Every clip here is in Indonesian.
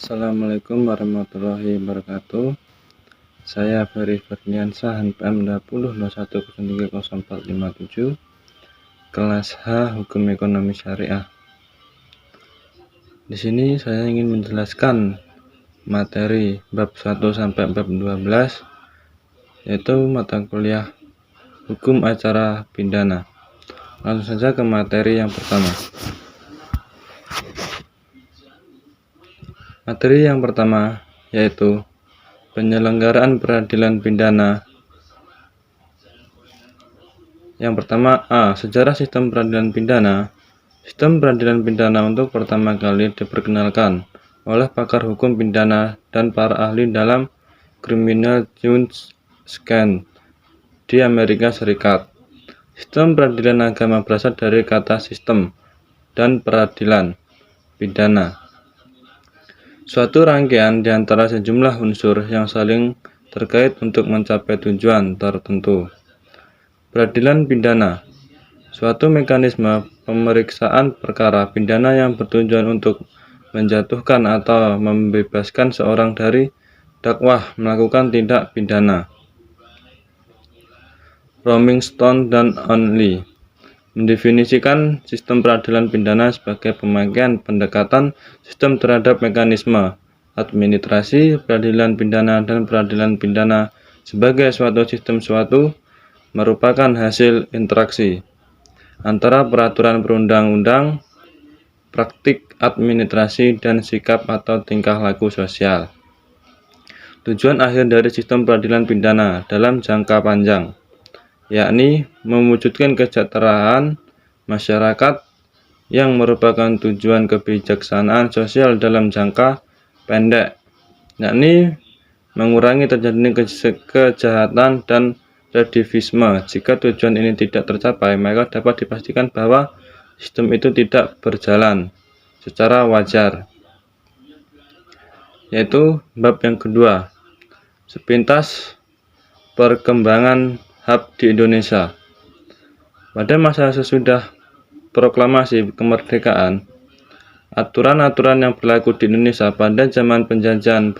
Assalamualaikum warahmatullahi wabarakatuh. Saya Ferry Ferdiansyah, NPM 20.01030457, kelas H Hukum Ekonomi Syariah. Di sini saya ingin menjelaskan materi bab 1 sampai bab 12, yaitu mata kuliah Hukum Acara Pidana. Langsung saja ke materi yang pertama. Materi yang pertama yaitu penyelenggaraan peradilan pidana. Yang pertama A. Sejarah sistem peradilan pidana. Sistem peradilan pidana untuk pertama kali diperkenalkan oleh pakar hukum pidana dan para ahli dalam Criminal Justice di Amerika Serikat. Sistem peradilan agama berasal dari kata sistem dan peradilan pidana, suatu rangkaian di antara sejumlah unsur yang saling terkait untuk mencapai tujuan tertentu. Peradilan pidana, suatu mekanisme pemeriksaan perkara pidana yang bertujuan untuk menjatuhkan atau membebaskan seorang dari dakwah melakukan tindak pidana. Romingstone dan Onley mendefinisikan sistem peradilan pidana sebagai pemakaian pendekatan sistem terhadap mekanisme administrasi peradilan pidana, dan peradilan pidana sebagai suatu sistem merupakan hasil interaksi antara peraturan perundang-undang, praktik administrasi, dan sikap atau tingkah laku sosial. Tujuan akhir dari sistem peradilan pidana dalam jangka panjang yakni mewujudkan kesejahteraan masyarakat yang merupakan tujuan kebijaksanaan sosial dalam jangka pendek, yakni mengurangi terjadinya kejahatan dan residivisme. Jika tujuan ini tidak tercapai, maka dapat dipastikan bahwa sistem itu tidak berjalan secara wajar. Yaitu bab yang kedua, sepintas perkembangan HAM di Indonesia. Pada masa sesudah proklamasi kemerdekaan, aturan-aturan yang berlaku di Indonesia pada zaman penjajahan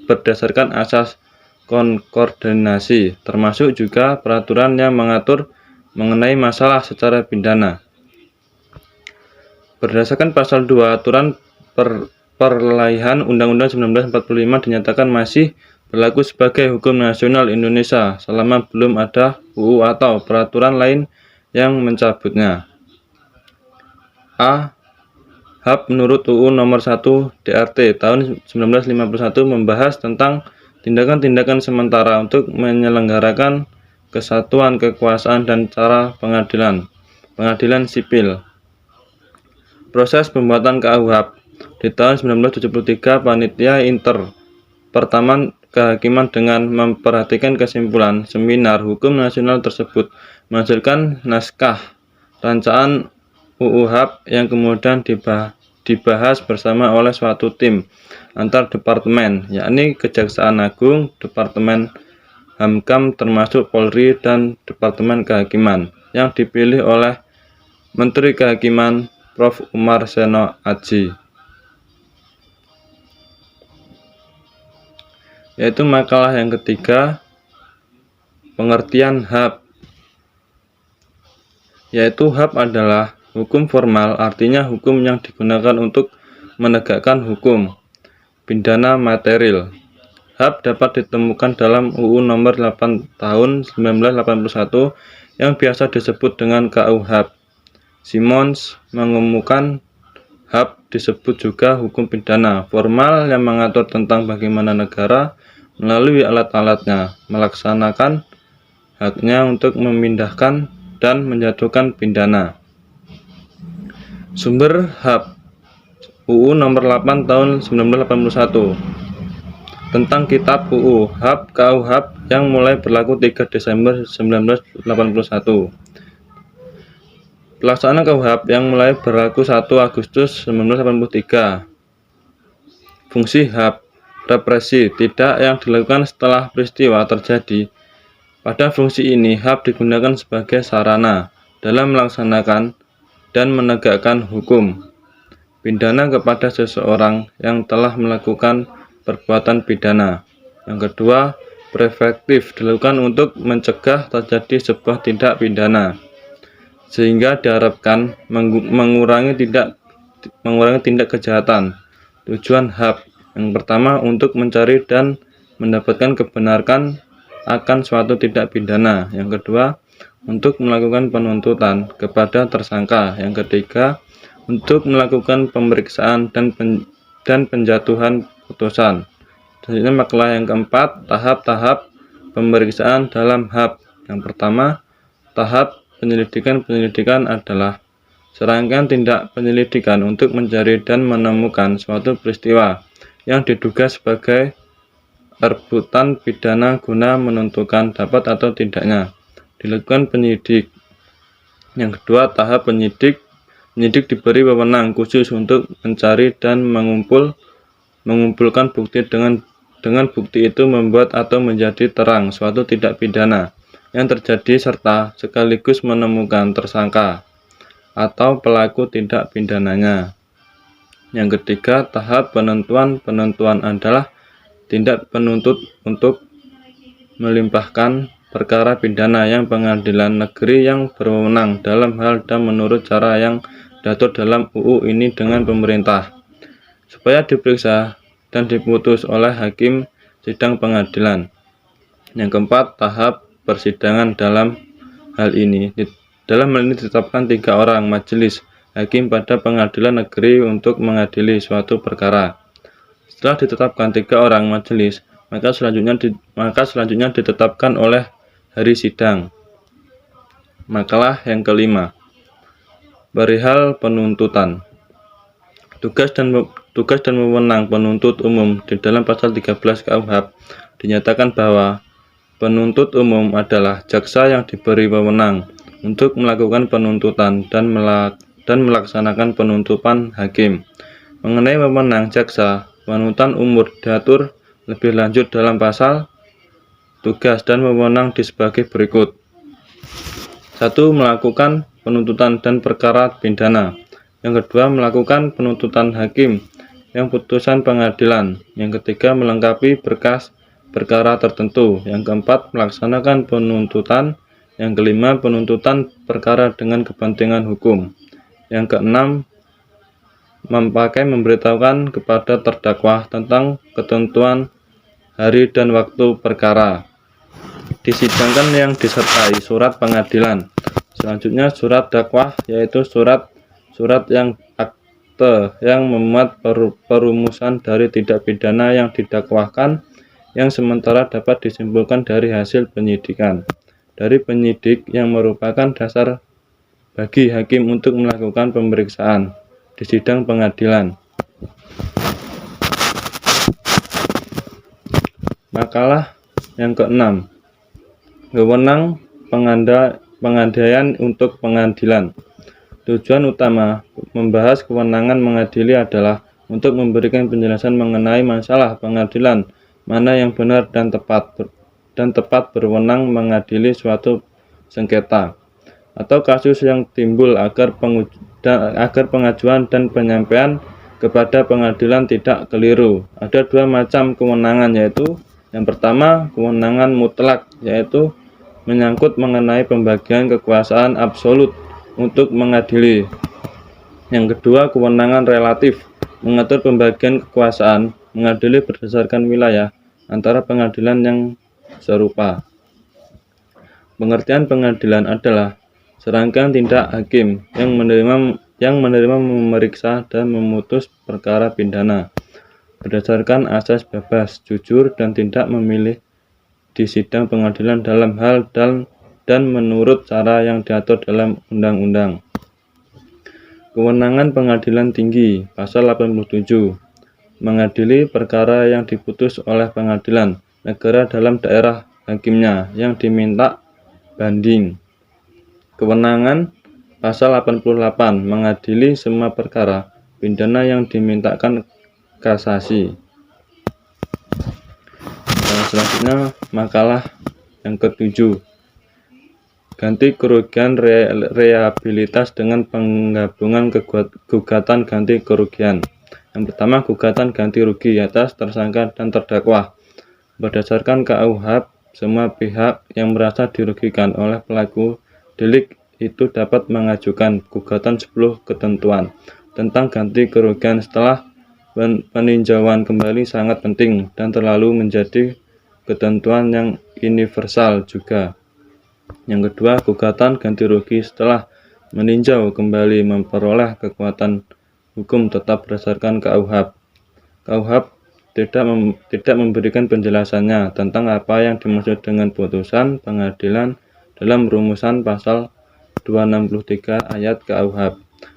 berdasarkan asas konkordinasi, termasuk juga peraturan yang mengatur mengenai masalah secara pidana. Berdasarkan pasal 2 aturan perlaihan Undang-Undang 1945 dinyatakan masih berlaku sebagai hukum nasional Indonesia selama belum ada UU atau peraturan lain yang mencabutnya. A. HAM menurut UU Nomor 1 DRT tahun 1951 membahas tentang tindakan-tindakan sementara untuk menyelenggarakan kesatuan kekuasaan dan cara pengadilan sipil. Proses pembuatan KUHP. Di tahun 1973, Panitia Pertaman Kehakiman dengan memperhatikan kesimpulan seminar hukum nasional tersebut menghasilkan naskah rancangan UU HAM yang kemudian dibahas bersama oleh suatu tim antar departemen, yakni Kejaksaan Agung, Departemen Hamkam termasuk Polri, dan Departemen Kehakiman yang dipilih oleh Menteri Kehakiman Prof. Umar Seno Adjie. Yaitu makalah yang ketiga, pengertian HAM. Yaitu HAM adalah hukum formal, artinya hukum yang digunakan untuk menegakkan hukum pidana material. HAM dapat ditemukan dalam UU Nomor 8 Tahun 1981 yang biasa disebut dengan KUHP. Simons mengemukakan HAM disebut juga hukum pidana formal yang mengatur tentang bagaimana negara melalui alat-alatnya melaksanakan haknya untuk memindahkan dan menjatuhkan pidana. Sumber HAM UU Nomor 8 Tahun 1981 tentang Kitab UU HAM KUHP yang mulai berlaku 3 Desember 1981. Pelaksanaan KUHP yang mulai berlaku 1 Agustus 1983. Fungsi HAM represi tidak yang dilakukan setelah peristiwa terjadi. Pada fungsi ini, HAM digunakan sebagai sarana dalam melaksanakan dan menegakkan hukum. pidana kepada seseorang yang telah melakukan perbuatan pidana. Yang kedua, preventif dilakukan untuk mencegah terjadi sebuah tindak pidana, sehingga diharapkan mengurangi tindak kejahatan. Tujuan HAP yang pertama untuk mencari dan mendapatkan kebenaran akan suatu tindak pidana. Yang kedua, untuk melakukan penuntutan kepada tersangka. Yang ketiga, untuk melakukan pemeriksaan dan penjatuhan putusan. Selanjutnya makalah yang keempat, tahap-tahap pemeriksaan dalam HAP. Yang pertama, tahap penyelidikan adalah serangkaian tindak penyelidikan untuk mencari dan menemukan suatu peristiwa yang diduga sebagai rebutan pidana guna menentukan dapat atau tidaknya dilakukan penyidik. Yang kedua, tahap penyidik diberi wewenang khusus untuk mencari dan mengumpulkan bukti dengan bukti itu membuat atau menjadi terang suatu tindak pidana yang terjadi serta sekaligus menemukan tersangka atau pelaku tindak pidananya. Yang ketiga, tahap penentuan adalah tindak penuntut untuk melimpahkan perkara pidana yang pengadilan negeri yang berwenang dalam hal dan menurut cara yang diatur dalam UU ini dengan pemerintah, supaya diperiksa dan diputus oleh hakim sidang pengadilan. Yang keempat, tahap persidangan dalam hal ini ditetapkan 3 orang majelis hakim pada pengadilan negeri untuk mengadili suatu perkara. Setelah ditetapkan 3 orang majelis, maka selanjutnya ditetapkan oleh hari sidang. Makalah yang kelima, perihal penuntutan. Tugas dan wewenang penuntut umum di dalam pasal 13 KUHP dinyatakan bahwa penuntut umum adalah jaksa yang diberi wewenang untuk melakukan penuntutan dan melaksanakan penuntutan hakim. Mengenai wewenang jaksa penuntut umum diatur lebih lanjut dalam pasal tugas dan wewenang sebagai berikut. 1. Melakukan penuntutan dan perkara pidana. Yang kedua, melakukan penuntutan hakim yang putusan pengadilan. Yang ketiga, melengkapi berkas perkara tertentu. Yang keempat, melaksanakan penuntutan. Yang kelima, penuntutan perkara dengan kepentingan hukum. Yang keenam, memberitahukan kepada terdakwa tentang ketentuan hari dan waktu perkara. Disidangkan yang disertai surat pengadilan. Selanjutnya surat dakwah, yaitu surat yang akte yang memuat perumusan dari tindak pidana yang didakwahkan yang sementara dapat disimpulkan dari hasil penyidikan dari penyidik yang merupakan dasar bagi hakim untuk melakukan pemeriksaan di sidang pengadilan. Makalah yang keenam, wewenang pengandaian untuk pengadilan. Tujuan utama membahas kewenangan mengadili adalah untuk memberikan penjelasan mengenai masalah pengadilan mana yang benar dan tepat berwenang mengadili suatu sengketa atau kasus yang timbul agar pengajuan dan penyampaian kepada pengadilan tidak keliru. Ada 2 macam kewenangan, yaitu yang pertama, kewenangan mutlak, yaitu menyangkut mengenai pembagian kekuasaan absolut untuk mengadili. Yang kedua, kewenangan relatif, mengatur pembagian kekuasaan mengadili berdasarkan wilayah antara pengadilan yang serupa. Pengertian pengadilan adalah serangkaian tindak hakim yang menerima, memeriksa dan memutus perkara pidana berdasarkan asas bebas, jujur, dan tidak memilih di sidang pengadilan dalam hal dan menurut cara yang diatur dalam undang-undang. Kewenangan pengadilan tinggi, pasal 87, mengadili perkara yang diputus oleh pengadilan negara dalam daerah hakimnya yang diminta banding. Kewenangan pasal 88, mengadili semua perkara pidana yang dimintakan kasasi. Selanjutnya makalah yang ke-7, ganti kerugian rehabilitas dengan penggabungan gugatan ganti kerugian. Yang pertama, gugatan ganti rugi atas tersangka dan terdakwa. Berdasarkan KUHP, semua pihak yang merasa dirugikan oleh pelaku delik itu dapat mengajukan gugatan 10 ketentuan tentang ganti kerugian. Setelah peninjauan kembali sangat penting dan terlalu menjadi ketentuan yang universal juga. Yang kedua, gugatan ganti rugi setelah meninjau kembali memperoleh kekuatan hukum tetap berdasarkan KUHP. KUHP tidak memberikan penjelasannya tentang apa yang dimaksud dengan putusan pengadilan dalam rumusan pasal 263 ayat KUHP,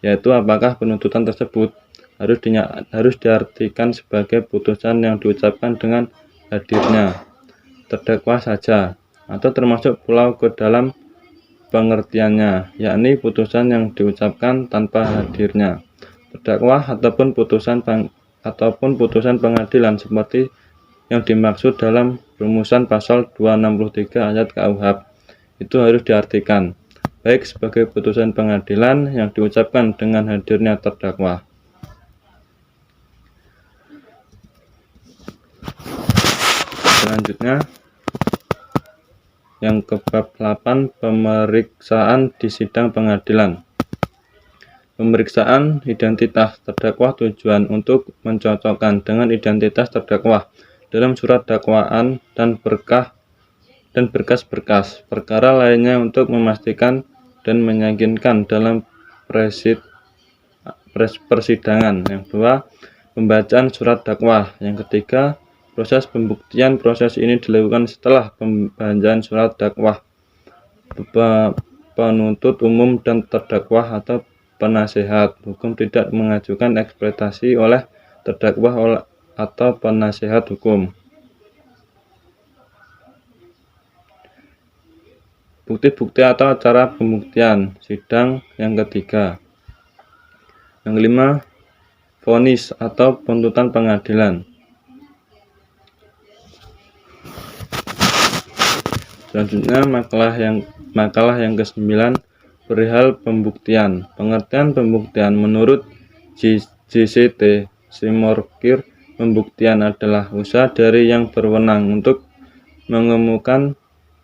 yaitu apakah penuntutan tersebut harus diartikan sebagai putusan yang diucapkan dengan hadirnya terdakwa saja, atau termasuk pulau ke dalam pengertiannya, yakni putusan yang diucapkan tanpa hadirnya terdakwa ataupun putusan pengadilan seperti yang dimaksud dalam rumusan pasal 263 ayat KUHP itu harus diartikan baik sebagai putusan pengadilan yang diucapkan dengan hadirnya terdakwa. Selanjutnya, yang ke bab 8, pemeriksaan di sidang pengadilan. Pemeriksaan identitas terdakwa tujuan untuk mencocokkan dengan identitas terdakwa dalam surat dakwaan dan berkas-berkas perkara lainnya untuk memastikan dan meyakinkan dalam persidangan. Yang kedua, pembacaan surat dakwah. Yang ketiga, proses pembuktian. Proses ini dilakukan setelah pembacaan surat dakwah. Penuntut umum dan terdakwa atau penasehat hukum tidak mengajukan ekspektasi oleh terdakwa atau penasehat hukum. Bukti-bukti atau cara pembuktian sidang. Yang ketiga. Yang kelima, vonis atau tuntutan pengadilan. Selanjutnya, makalah yang ke-9, perihal pembuktian. Pengertian pembuktian menurut JCT Simorgir, pembuktian adalah usaha dari yang berwenang untuk mengemukakan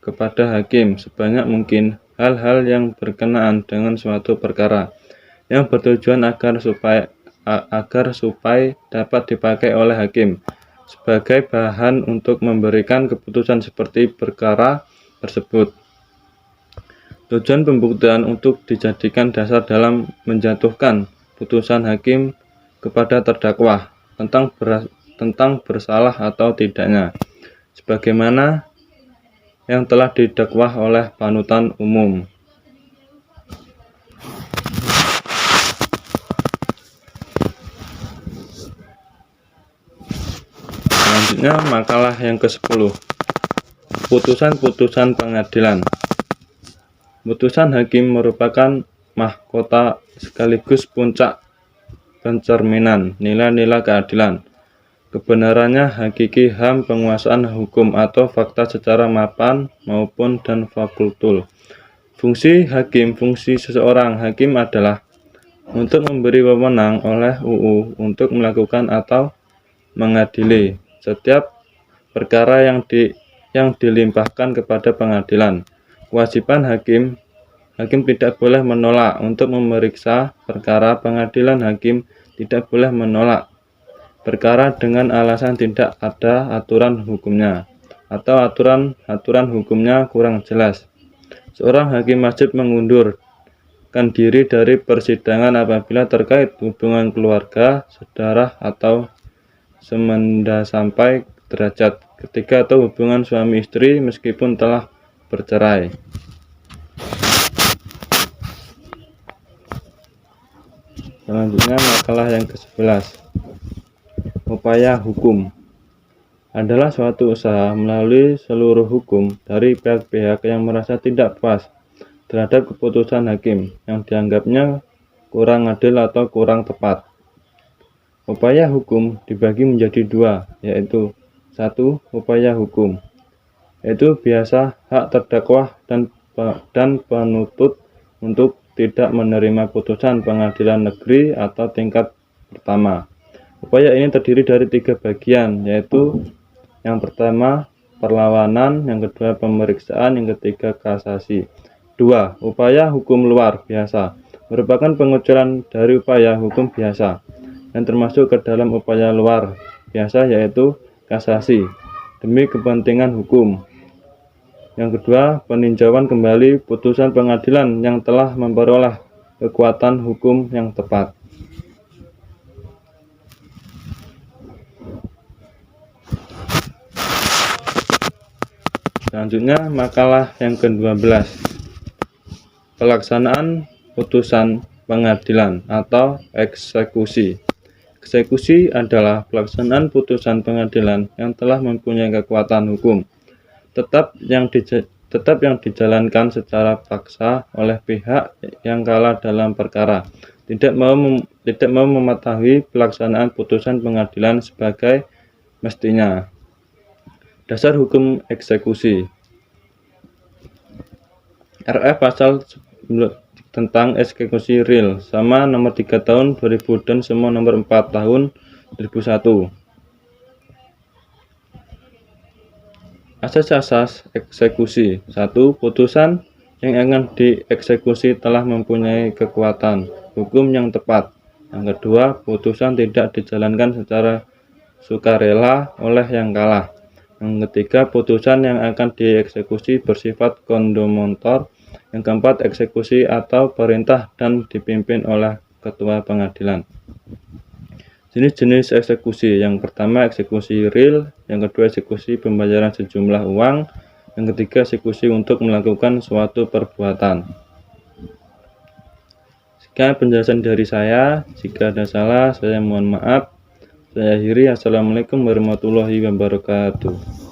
kepada hakim sebanyak mungkin hal-hal yang berkenaan dengan suatu perkara yang bertujuan agar supaya dapat dipakai oleh hakim sebagai bahan untuk memberikan keputusan seperti perkara tersebut. Tujuan pembuktian untuk dijadikan dasar dalam menjatuhkan putusan hakim kepada terdakwa tentang bersalah atau tidaknya, sebagaimana yang telah didakwah oleh panutan umum. Selanjutnya, makalah yang ke-10, putusan-putusan pengadilan. Putusan hakim merupakan mahkota sekaligus puncak pencerminan nilai-nilai keadilan, kebenarannya hakiki, HAM, penguasaan hukum atau fakta secara mapan maupun dan fakultul. Fungsi seseorang hakim adalah untuk memberi wewenang oleh UU untuk melakukan atau mengadili setiap perkara yang dilimpahkan kepada pengadilan. Kewajiban hakim tidak boleh menolak untuk memeriksa perkara pengadilan. Hakim tidak boleh menolak perkara dengan alasan tidak ada aturan hukumnya atau aturan hukumnya kurang jelas. Seorang hakim wajib mengundurkan diri dari persidangan apabila terkait hubungan keluarga, saudara atau semenda sampai derajat ketiga atau hubungan suami istri meskipun telah bercerai. Selanjutnya, makalah yang ke-11, upaya hukum adalah suatu usaha melalui seluruh hukum dari pihak-pihak yang merasa tidak puas terhadap keputusan hakim yang dianggapnya kurang adil atau kurang tepat. Upaya hukum dibagi menjadi dua, yaitu 1. Upaya hukum, yaitu biasa hak terdakwa dan dan penuntut untuk tidak menerima putusan pengadilan negeri atau tingkat pertama. Upaya ini terdiri dari 3 bagian, yaitu yang pertama perlawanan, yang kedua pemeriksaan, yang ketiga kasasi. 2. Upaya hukum luar biasa merupakan pengucuran dari upaya hukum biasa dan termasuk ke dalam upaya luar biasa, yaitu kasasi demi kepentingan hukum. Yang kedua, peninjauan kembali putusan pengadilan yang telah memperoleh kekuatan hukum yang tepat. Selanjutnya, makalah yang ke-12. Pelaksanaan putusan pengadilan atau eksekusi. Eksekusi adalah pelaksanaan putusan pengadilan yang telah mempunyai kekuatan hukum, tetap yang dijalankan secara paksa oleh pihak yang kalah dalam perkara, tidak mau mematuhi pelaksanaan putusan pengadilan sebagai mestinya. Dasar hukum eksekusi. RF pasal tentang eksekusi real sama nomor 3 tahun 2000 dan semua nomor 4 tahun 2001. Asas-asas eksekusi. 1. Putusan yang akan dieksekusi telah mempunyai kekuatan hukum yang tepat. Yang kedua, putusan tidak dijalankan secara sukarela oleh yang kalah. Yang ketiga, putusan yang akan dieksekusi bersifat kondomotor. Yang keempat, eksekusi atau perintah dan dipimpin oleh ketua pengadilan. Jenis-jenis eksekusi. Yang pertama, eksekusi real. Yang kedua, eksekusi pembayaran sejumlah uang. Yang ketiga, eksekusi untuk melakukan suatu perbuatan. Sekian penjelasan dari saya. Jika ada salah, saya mohon maaf. Saya akhiri. Assalamualaikum warahmatullahi wabarakatuh.